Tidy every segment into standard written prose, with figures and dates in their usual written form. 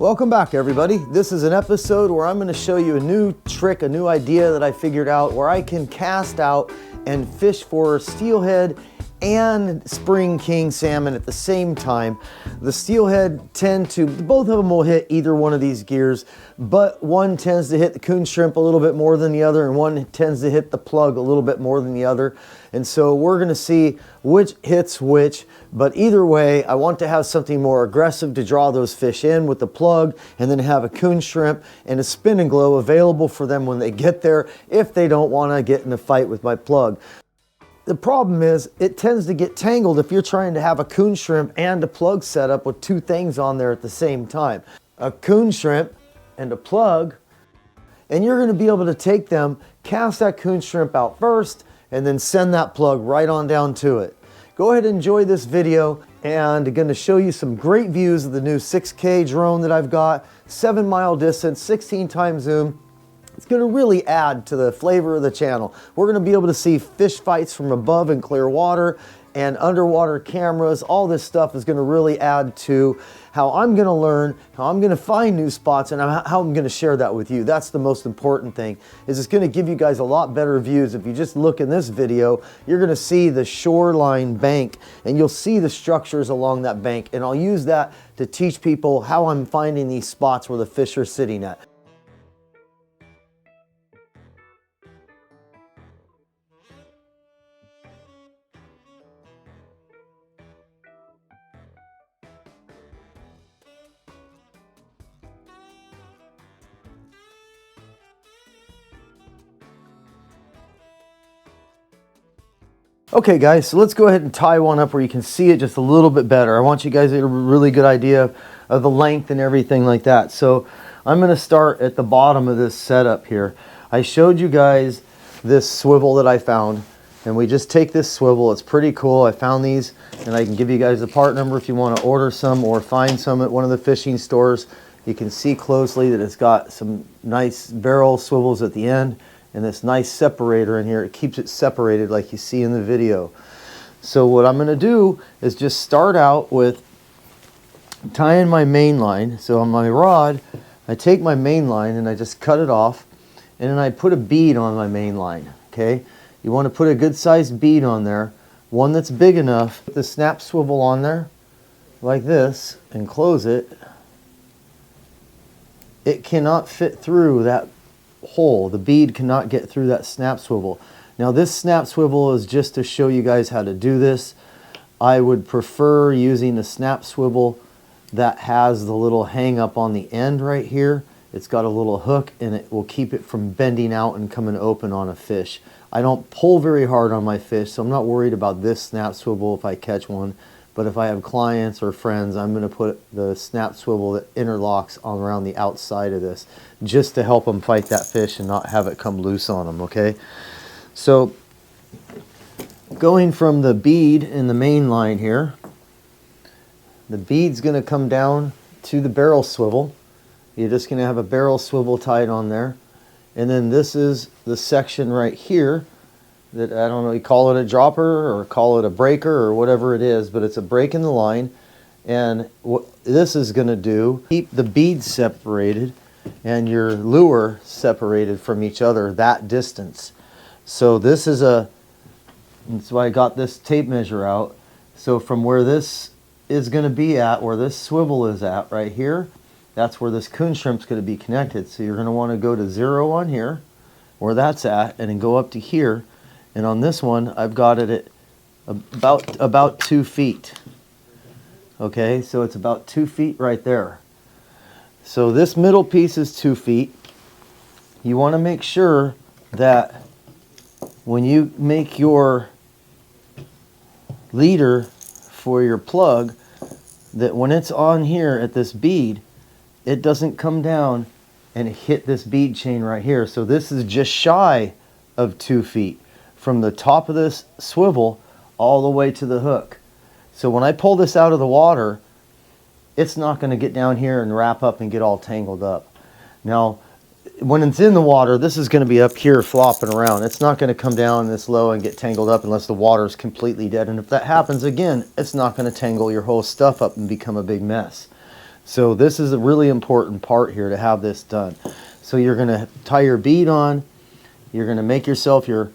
Welcome back, everybody. This is an episode where I'm going to show you a new trick, a new idea that I figured out where I can cast out and fish for steelhead and spring king salmon at the same time. The steelhead both of them will hit either one of these gears, but one tends to hit the coon shrimp a little bit more than the other, and one tends to hit the plug a little bit more than the other. And so we're gonna see which hits which, but either way, I want to have something more aggressive to draw those fish in with the plug, and then have a coon shrimp and a spin and glow available for them when they get there if they don't wanna get in a fight with my plug. The problem is it tends to get tangled if you're trying to have a coon shrimp and a plug set up with two things on there at the same time. A coon shrimp and a plug, and you're gonna be able to take them, cast that coon shrimp out first, and then send that plug right on down to it. Go ahead and enjoy this video, and I'm gonna show you some great views of the new 6K drone that I've got, 7-mile distance, 16 times zoom. It's going to really add to the flavor of the channel. We're going to be able to see fish fights from above in clear water and underwater cameras. All this stuff is going to really add to how I'm going to learn, how I'm going to find new spots, and how I'm going to share that with you. That's the most important thing, is it's going to give you guys a lot better views. If you just look in this video, you're going to see the shoreline bank, and you'll see the structures along that bank, and I'll use that to teach people how I'm finding these spots where the fish are sitting at. Okay guys, so let's go ahead and tie one up where you can see it just a little bit better. I want you guys to get a really good idea of the length and everything like that. So I'm going to start at the bottom of this setup here. I showed you guys this swivel that I found, and we just take this swivel. It's pretty cool. I found these, and I can give you guys the part number if you want to order some or find some at one of the fishing stores. You can see closely that it's got some nice barrel swivels at the end, and this nice separator in here. It keeps it separated like you see in the video. So what I'm going to do is just start out with tying my main line. So on my rod, I take my main line and I just cut it off, and then I put a bead on my main line. Okay, you want to put a good sized bead on there, one that's big enough. Put the snap swivel on there like this and close it. It cannot fit through that hole. The bead cannot get through that snap swivel. Now this snap swivel is just to show you guys how to do this. I would prefer using a snap swivel that has the little hang up on the end right here. It's got a little hook, and it will keep it from bending out and coming open on a fish. I don't pull very hard on my fish, so I'm not worried about this snap swivel if I catch one. But if I have clients or friends, I'm going to put the snap swivel that interlocks on around the outside of this, just to help them fight that fish and not have it come loose on them, okay? So going from the bead in the main line here, the bead's going to come down to the barrel swivel. You're just going to have a barrel swivel tied on there. And then this is the section right here that, I don't know, you call it a dropper or call it a breaker or whatever it is, but it's a break in the line. And what this is going to do, keep the beads separated and your lure separated from each other that distance. So this is that's why I got this tape measure out. So from where this is going to be at, where this swivel is at right here, that's where this coon shrimp's going to be connected. So you're going to want to go to 0 on here, where that's at, and then go up to here. And on this one, I've got it at about 2 feet. Okay, so it's about 2 feet right there. So this middle piece is 2 feet. You want to make sure that when you make your leader for your plug, that when it's on here at this bead, it doesn't come down and hit this bead chain right here. So this is just shy of 2 feet from the top of this swivel all the way to the hook. So when I pull this out of the water, it's not going to get down here and wrap up and get all tangled up. Now, when it's in the water, this is going to be up here flopping around. It's not going to come down this low and get tangled up unless the water is completely dead. And if that happens again, it's not going to tangle your whole stuff up and become a big mess. So this is a really important part here to have this done. So you're going to tie your bead on, you're going to make yourself your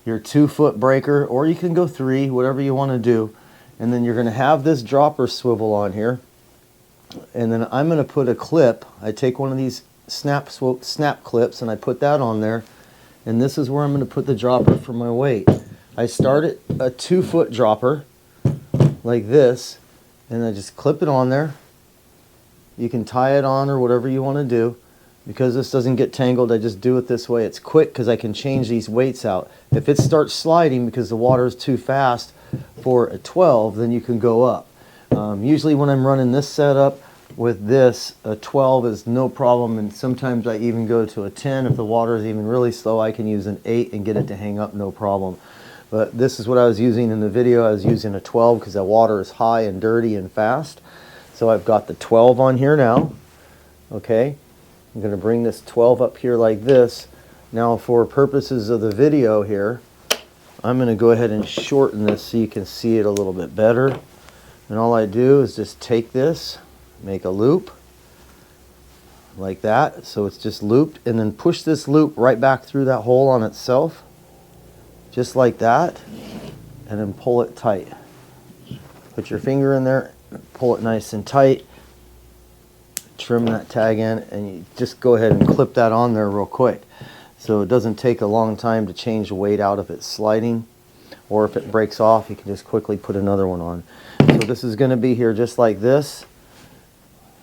2-foot breaker, or you can go 3, whatever you want to do. And then you're going to have this dropper swivel on here. And then I'm going to put a clip. I take one of these snap clips and I put that on there. And this is where I'm going to put the dropper for my weight. I start at a 2-foot dropper like this, and I just clip it on there. You can tie it on or whatever you want to do. Because this doesn't get tangled, I just do it this way. It's quick because I can change these weights out. If it starts sliding because the water is too fast for a 12, then you can go up. Usually when I'm running this setup with this, a 12 is no problem, and sometimes I even go to a 10. If the water is even really slow, I can use an 8 and get it to hang up, no problem. But this is what I was using in the video. I was using a 12 because the water is high and dirty and fast. So I've got the 12 on here now. Okay, I'm going to bring this 12 up here like this. Now for purposes of the video here, I'm going to go ahead and shorten this so you can see it a little bit better. And all I do is just take this, make a loop like that, so it's just looped, and then push this loop right back through that hole on itself, just like that, and then pull it tight. Put your finger in there, pull it nice and tight, trim that tag in, and you just go ahead and clip that on there real quick. So it doesn't take a long time to change the weight out if it's sliding, or if it breaks off, you can just quickly put another one on. So this is going to be here just like this.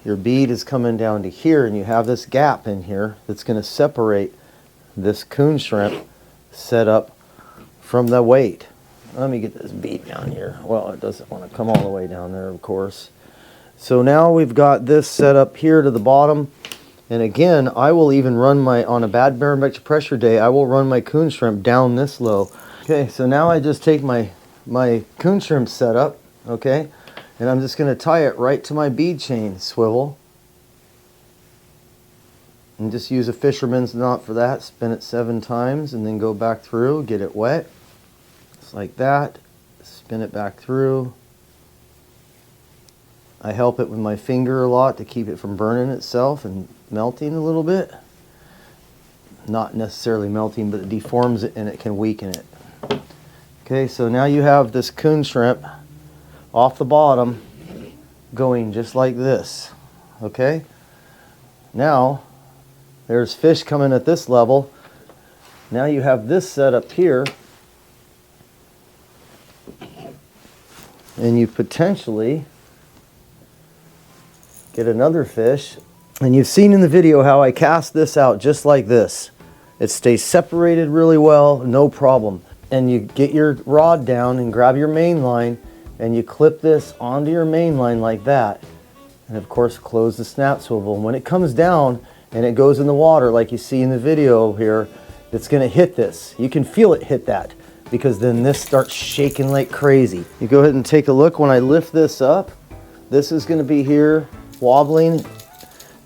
Your bead is coming down to here, and you have this gap in here that's going to separate this coon shrimp setup from the weight. Let me get this bead down here. Well, it doesn't want to come all the way down there, of course. So now we've got this set up here to the bottom. And again, I will even run on a bad barometric pressure day, I will run my coon shrimp down this low. Okay, so now I just take my coon shrimp setup, okay, and I'm just going to tie it right to my bead chain swivel. And just use a fisherman's knot for that. Spin it 7 times and then go back through, get it wet. Just like that. Spin it back through. I help it with my finger a lot to keep it from burning itself and melting a little bit. Not necessarily melting, but it deforms it and it can weaken it. Okay, so now you have this coon shrimp off the bottom going just like this. Okay, now there's fish coming at this level. Now you have this set up here, and you potentially get another fish. And you've seen in the video how I cast this out just like this. It stays separated really well, no problem. And you get your rod down and grab your main line, and you clip this onto your main line like that. And of course close the snap swivel. And when it comes down and it goes in the water like you see in the video here, it's going to hit this. You can feel it hit that, because then this starts shaking like crazy. You go ahead and take a look. When I lift this up, this is going to be here wobbling.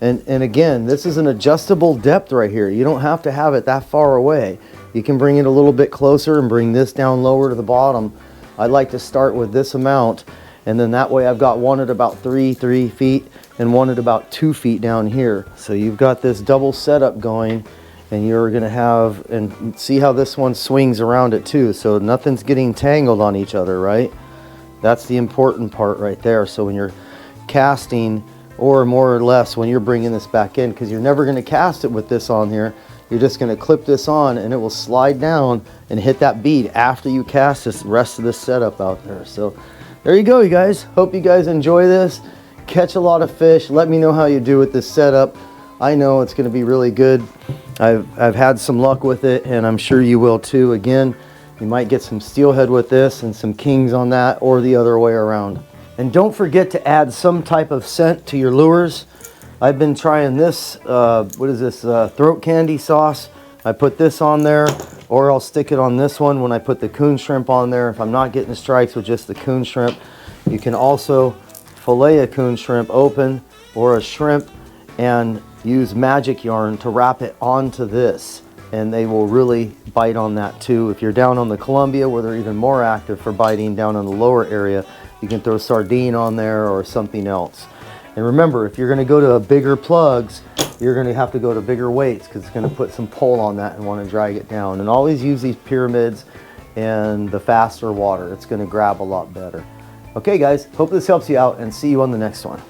And again, this is an adjustable depth right here. You don't have to have it that far away. You can bring it a little bit closer and bring this down lower to the bottom. I'd like to start with this amount, and then that way I've got one at about 3 feet and one at about 2 feet down here. So you've got this double setup going, and you're gonna have, and see how this one swings around it too, so nothing's getting tangled on each other, right? That's the important part right there. So when you're casting, or more or less when you're bringing this back in, because you're never going to cast it with this on here, you're just going to clip this on and it will slide down and hit that bead after you cast this rest of this setup out there. So there you go, you guys. Hope you guys enjoy this. Catch a lot of fish. Let me know how you do with this setup. I know it's going to be really good. I've had some luck with it, and I'm sure you will too. Again, you might get some steelhead with this and some kings on that, or the other way around. And don't forget to add some type of scent to your lures. I've been trying this, what is this, throat candy sauce. I put this on there, or I'll stick it on this one when I put the coon shrimp on there. If I'm not getting strikes with just the coon shrimp, you can also fillet a coon shrimp open, or a shrimp, and use magic yarn to wrap it onto this. And they will really bite on that too. If you're down on the Columbia, where they're even more active for biting down in the lower area, you can throw sardine on there or something else. And remember, if you're going to go to bigger plugs, you're going to have to go to bigger weights because it's going to put some pull on that and want to drag it down. And always use these pyramids and the faster water. It's going to grab a lot better. Okay guys, hope this helps you out and see you on the next one.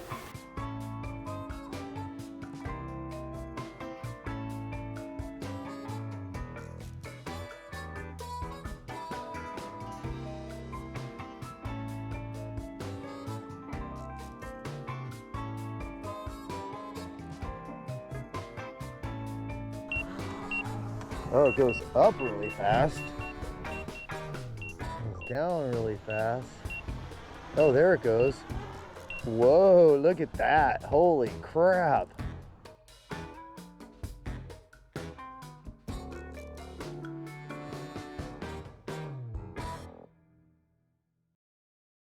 Oh, it goes up really fast. Goes down really fast. Oh, there it goes. Whoa, look at that. Holy crap.